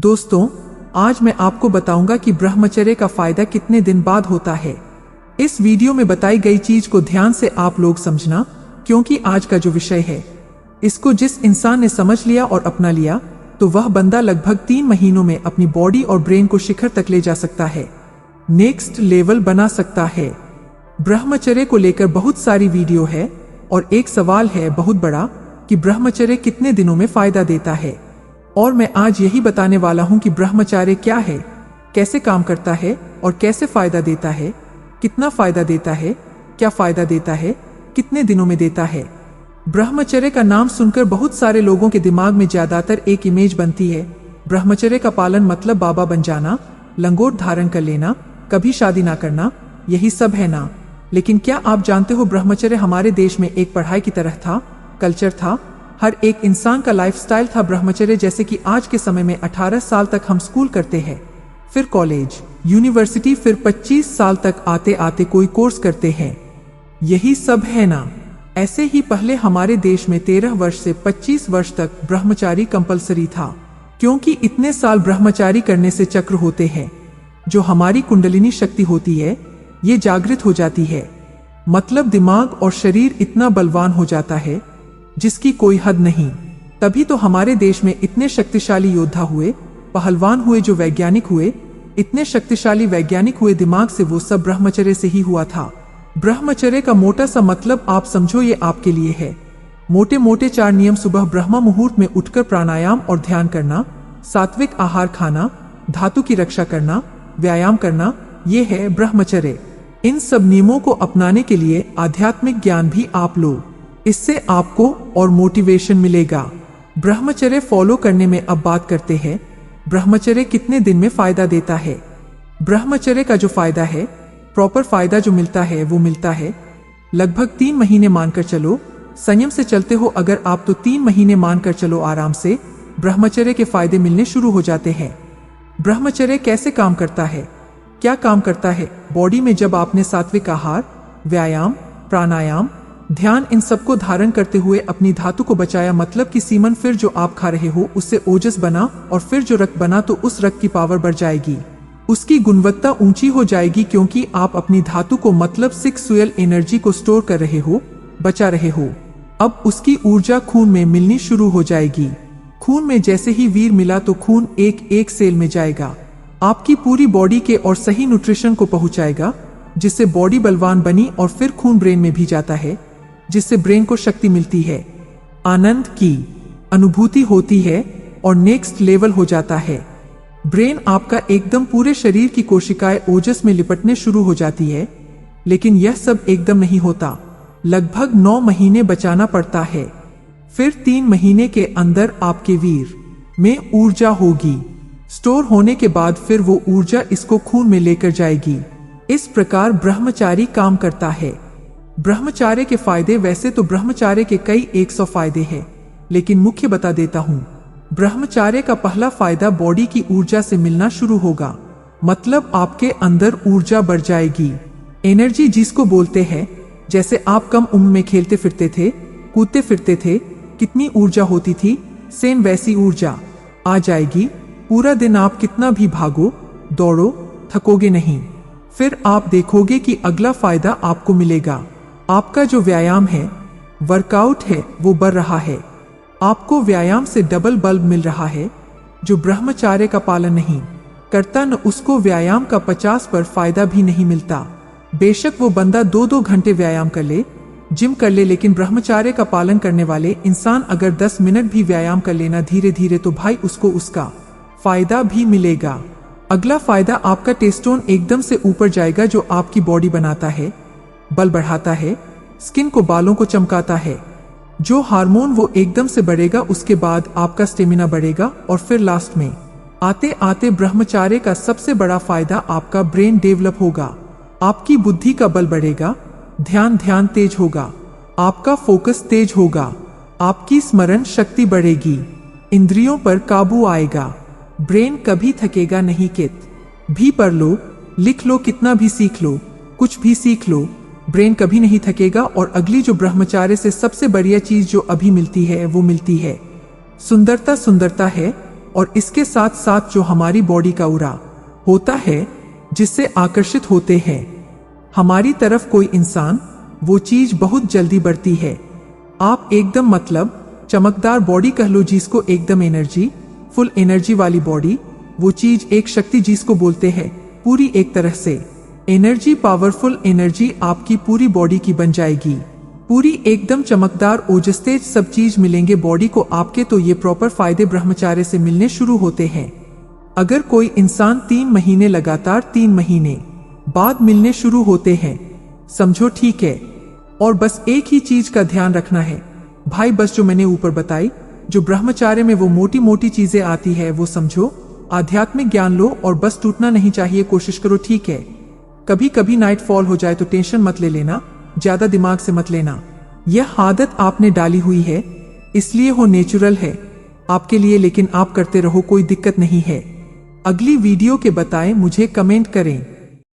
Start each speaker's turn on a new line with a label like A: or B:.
A: दोस्तों, आज मैं आपको बताऊंगा कि ब्रह्मचर्य का फायदा कितने दिन बाद होता है। इस वीडियो में बताई गई चीज को ध्यान से आप लोग समझना, क्योंकि आज का जो विषय है इसको जिस इंसान ने समझ लिया और अपना लिया तो वह बंदा लगभग 3 महीनों में अपनी बॉडी और ब्रेन को शिखर तक ले जा सकता है, नेक्स्ट लेवल बना सकता है। ब्रह्मचर्य को लेकर बहुत सारी वीडियो है और एक सवाल है बहुत बड़ा कि ब्रह्मचर्य कितने दिनों में फायदा देता है। और मैं आज यही बताने वाला हूं कि ब्रह्मचर्य क्या है, कैसे काम करता है और कैसे फायदा देता है, कितना फायदा देता है, क्या फायदा देता है, कितने दिनों में देता है। ब्रह्मचर्य का नाम सुनकर बहुत सारे लोगों के दिमाग में ज्यादातर एक इमेज बनती है। ब्रह्मचर्य का पालन मतलब बाबा बन जाना, लंगोट धारण कर लेना, कभी शादी ना करना, यही सब है ना। लेकिन क्या आप जानते हो ब्रह्मचर्य हमारे देश में एक पढ़ाई की तरह था, कल्चर था, हर एक इंसान का लाइफस्टाइल था ब्रह्मचर्य। जैसे कि आज के समय में 18 साल तक हम स्कूल करते हैं, फिर कॉलेज, यूनिवर्सिटी, फिर 25 साल तक आते आते कोई कोर्स करते हैं, यही सब है ना। ऐसे ही पहले हमारे देश में 13 वर्ष से 25 वर्ष तक ब्रह्मचारी कंपलसरी था, क्योंकि इतने साल ब्रह्मचारी करने से चक्र होते हैं, जो हमारी कुंडलिनी शक्ति होती है ये जागृत हो जाती है। मतलब दिमाग और शरीर इतना बलवान हो जाता है जिसकी कोई हद नहीं। तभी तो हमारे देश में इतने शक्तिशाली योद्धा हुए, पहलवान हुए, जो वैज्ञानिक हुए, इतने शक्तिशाली वैज्ञानिक हुए दिमाग से, वो सब ब्रह्मचर्य से ही हुआ था। ब्रह्मचर्य का मोटा सा मतलब आप समझो, ये आपके लिए है। मोटे मोटे 4 नियम: सुबह ब्रह्म मुहूर्त में उठकर प्राणायाम और ध्यान करना, सात्विक आहार खाना, धातु की रक्षा करना, व्यायाम करना, ये है ब्रह्मचर्य। इन सब नियमों को अपनाने के लिए आध्यात्मिक ज्ञान भी आप लो, इससे आपको और मोटिवेशन मिलेगा। ब्रह्मचर्य फॉलो करने में अब बात करते हैं, ब्रह्मचर्य कितने दिन में फायदा देता है। ब्रह्मचर्य का जो फायदा है, प्रॉपर फायदा जो मिलता है, वो मिलता है लगभग 3 महीने मानकर चलो। संयम से चलते हो अगर आप तो 3 महीने मानकर चलो आराम से, ब्रह्मचर्य के फायदे मिलने शुरू हो जाते हैं। ब्रह्मचर्य कैसे काम करता है, क्या काम करता है बॉडी में? जब आपने सात्विक आहार, व्यायाम, प्राणायाम, ध्यान, इन सबको धारण करते हुए अपनी धातु को बचाया, मतलब कि सीमन, फिर जो आप खा रहे हो उससे ओजस बना, और फिर जो रक्त बना तो उस रक्त की पावर बढ़ जाएगी, उसकी गुणवत्ता ऊंची हो जाएगी, क्योंकि आप अपनी धातु को मतलब सेक्सुअल एनर्जी को स्टोर कर रहे हो, बचा रहे हो। अब उसकी ऊर्जा खून में मिलनी शुरू हो जाएगी। खून में जैसे ही वीर मिला तो खून एक एक सेल में जाएगा, आपकी पूरी बॉडी के और सही न्यूट्रिशन को पहुंचाएगा, जिससे बॉडी बलवान बनी, और फिर खून ब्रेन में भी जाता है, जिससे ब्रेन को शक्ति मिलती है, आनंद की अनुभूति होती है और नेक्स्ट लेवल हो जाता है। ब्रेन आपका एकदम पूरे शरीर की कोशिकाएं ओजस में लिपटने शुरू हो जाती है। लेकिन यह सब एकदम नहीं होता, लगभग 9 महीने बचाना पड़ता है। फिर 3 महीने के अंदर आपके वीर में ऊर्जा होगी, स्टोर होने के बाद फिर वो ऊर्जा इसको खून में लेकर जाएगी। इस प्रकार ब्रह्मचारी काम करता है। ब्रह्मचर्य के फायदे, वैसे तो ब्रह्मचर्य के कई 100 फायदे हैं, लेकिन मुख्य बता देता हूँ। ब्रह्मचर्य का पहला फायदा, बॉडी की ऊर्जा से मिलना शुरू होगा, मतलब आपके अंदर ऊर्जा बढ़ जाएगी। एनर्जी जिसको बोलते हैं, जैसे आप कम उम्र में खेलते फिरते थे, कूदते फिरते थे, कितनी ऊर्जा होती थी, सेम वैसी ऊर्जा आ जाएगी। पूरा दिन आप कितना भी भागो दौड़ो, थकोगे नहीं। फिर आप देखोगे कि अगला फायदा आपको मिलेगा, आपका जो व्यायाम है, वर्कआउट है, वो बढ़ रहा है। आपको व्यायाम से डबल बल्ब मिल रहा है। जो ब्रह्मचर्य का पालन नहीं करता न उसको व्यायाम का 50% फायदा भी नहीं मिलता। बेशक वो बंदा 2-2 घंटे व्यायाम कर ले, जिम कर ले, लेकिन ब्रह्मचर्य का पालन करने वाले इंसान अगर 10 मिनट भी व्यायाम कर लेना धीरे धीरे, तो भाई उसको उसका फायदा भी मिलेगा। अगला फायदा, आपका टेस्टोन एकदम से ऊपर जाएगा, जो आपकी बॉडी बनाता है, बल बढ़ाता है, स्किन को, बालों को चमकाता है। जो हार्मोन वो एकदम से बढ़ेगा, उसके बाद आपका स्टेमिना बढ़ेगा, और फिर लास्ट में आते आते ब्रह्मचर्य का सबसे बड़ा फायदा, आपका ब्रेन डेवलप होगा, आपकी बुद्धि का बल बढ़ेगा, ध्यान तेज होगा, आपका फोकस तेज होगा, आपकी स्मरण शक्ति बढ़ेगी, इंद्रियों पर काबू आएगा, ब्रेन कभी थकेगा नहीं। कित भी पढ़ लो, लिख लो, कितना भी सीख लो, कुछ भी सीख लो, ब्रेन कभी नहीं थकेगा। और अगली जो ब्रह्मचर्य से सबसे बढ़िया चीज जो अभी मिलती है, वो मिलती है सुंदरता। सुंदरता है और इसके साथ साथ जो हमारी बॉडी का उरा होता है जिससे आकर्षित होते हैं हमारी तरफ कोई इंसान, वो चीज बहुत जल्दी बढ़ती है। आप एकदम मतलब चमकदार बॉडी कह लो जिसको, एकदम एनर्जी, फुल एनर्जी वाली बॉडी, वो चीज एक शक्ति जिसको बोलते हैं, पूरी एक तरह से एनर्जी, पावरफुल एनर्जी आपकी पूरी बॉडी की बन जाएगी, पूरी एकदम चमकदार, ओजस, तेज, सब चीज मिलेंगे बॉडी को आपके। तो ये प्रॉपर फायदे ब्रह्मचर्य से मिलने शुरू होते हैं। अगर कोई इंसान 3 महीने लगातार 3 महीने बाद मिलने शुरू होते हैं, समझो ठीक है। और बस एक ही चीज का ध्यान रखना है भाई, बस जो मैंने ऊपर बताई, जो ब्रह्मचर्य में वो मोटी मोटी चीजें आती है वो समझो, आध्यात्मिक ज्ञान लो और बस टूटना नहीं चाहिए, कोशिश करो, ठीक है। कभी कभी नाइट फॉल हो जाए तो टेंशन मत ले लेना, ज्यादा दिमाग से मत लेना। यह आदत आपने डाली हुई है इसलिए वो नेचुरल है आपके लिए, लेकिन आप करते रहो, कोई दिक्कत नहीं है। अगली वीडियो के बताएं, मुझे कमेंट करें।